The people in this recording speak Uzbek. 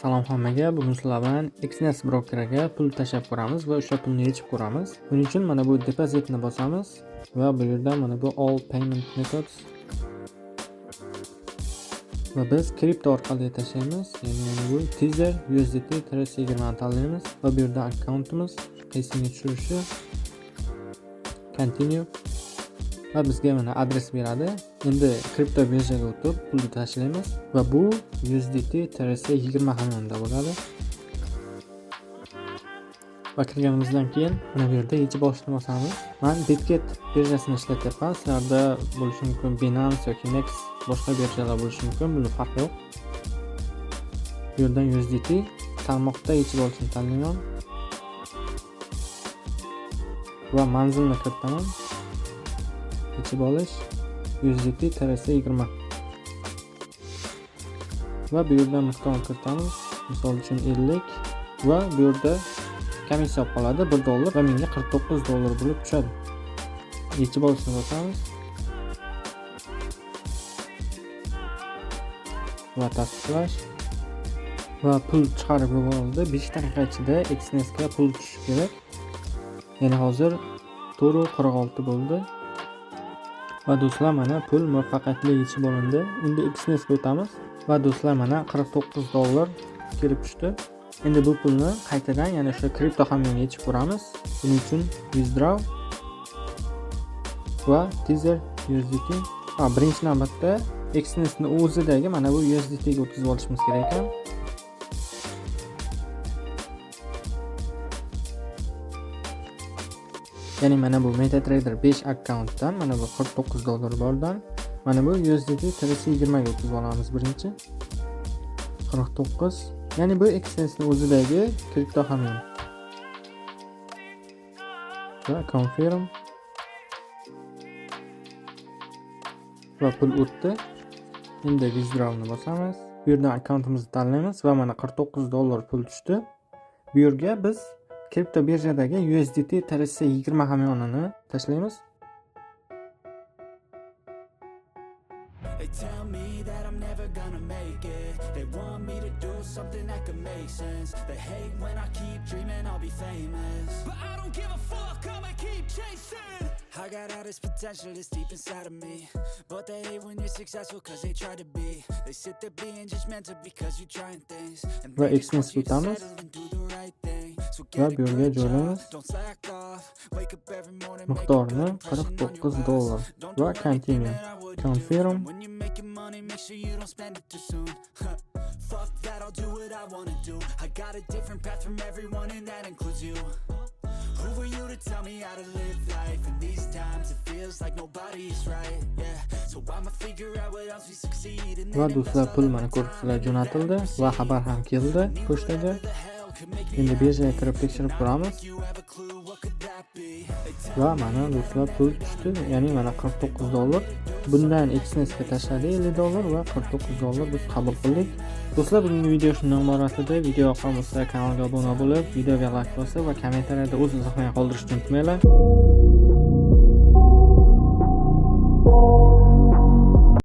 Salom hammaga, bugun sizlar bilan Xnet brokerga pul tashlab ko'ramiz va o'sha pulni yechib ko'ramiz. Buning uchun mana bu depozitni bosamiz va bu yerda mana bu all payment methods va biz kripto orqali tashlaymiz. Ya'ni mana bu Tether USDT 20 ni tanlaymiz va bu yerda akkauntimiz qaysiga tushirishi continue va bizga mana adres beradi. Endi kripto birjaga o'tib pulni tashlaymiz va bu USDT 20 hamyonda bo'ladi. Va kirganimizdan keyin mana bu yerda yechib olishni bosamiz. Men Bitget birjasini ishlatyapman. Sizlarda bo'lishi mumkin Binance yoki Nex boshqa birjalar bo'lishi mumkin, buni farqi yo'q. Bu yerdan USDT tarmoqda yechib olishni tanlayman va manzilni kiritaman. Yechib olish USDT 20 va bu yerda miqdorni kiritamiz. Misol uchun 50 va bu yerda komissiya qoladi $1 va menga $49 bo'lib tushadi. Yechib olishni bosamiz va tasdiqlash va pul chiqarib yuborildi. 5 daqiqa ichida Xnetga pul tushishi kerak. Ya'ni hozir 4:46 bo'ldi. Va do'stlar, mana pul muvaffaqiyatli yechib olindi. Endi Xnetga o'tamiz va do'stlar, mana $49 kelib tushdi. Endi bu pulni qaytadan yana o'sha kripto hamyonga yechib ko'ramiz. Buning uchun withdraw va Tether USDT. Birinchi navbatda Xnetni o'zidagi mana bu USDT ga o'tkazib olishimiz kerak ekan. Ya'ni mana bu MetaTrader 5 akkauntdan mana bu $49 bordan mana bu USDT 20 ga o'tkazib olamiz birinchi. 49. Ya'ni bu Xnetni o'zidagi kripto hamyon. Va confirm. Va pul o'tdi. Endi withdraw'ni bosamiz. Bu yerdan akkauntimizni tanlaymiz va mana $49 pul tushdi. Bu yerga biz kripto birjadagi USDT 20 hamyonini tashlaymiz. They tell me that I'm never gonna make it. They want me to do something that could make sense. They hate when I keep dreaming I'll be famous, but I don't give a fuck, I'ma keep chasing. I got all this potential that's deep inside of me, but they hate when you're successful cause they try to be. They sit there being judgmental because you're trying things, and Va they just want you to Xnet settle and do the right thing. So va get bu a yerga good joylaymiz. job, don't slack off. Wake up every morning, make a Miqdorini good impression on your $49 boss. Don't do va anything continue. that I wouldn't do. Confirm. When you're making money, make sure you don't spend it too soon. Fuck that, I'll do what I wanna do. I got a different path from everyone and that includes you. Who are you to tell me how to live life? In these times it feels like nobody's right. Yeah, so I'ma figure out what else we succeed in. Va do'stlar, pul mana ko'rsatuvlar jo'natildi va xabar ham keldi pochtaga. Endi birjaga kirib tekshirib ko'ramiz. Va mana do'stlar, pul tushdi. Ya'ni mana $49. Bundan Xnetga tashladi $50 va $49 biz qabul qildik. Do'stlar, bugungi video shundan iborat edi. Video yoqqan bo'lsa kanalga obuna bo'lib, videoga like bosib va kommentariyada o'z izohlaringizni qoldirishni unutmanglar.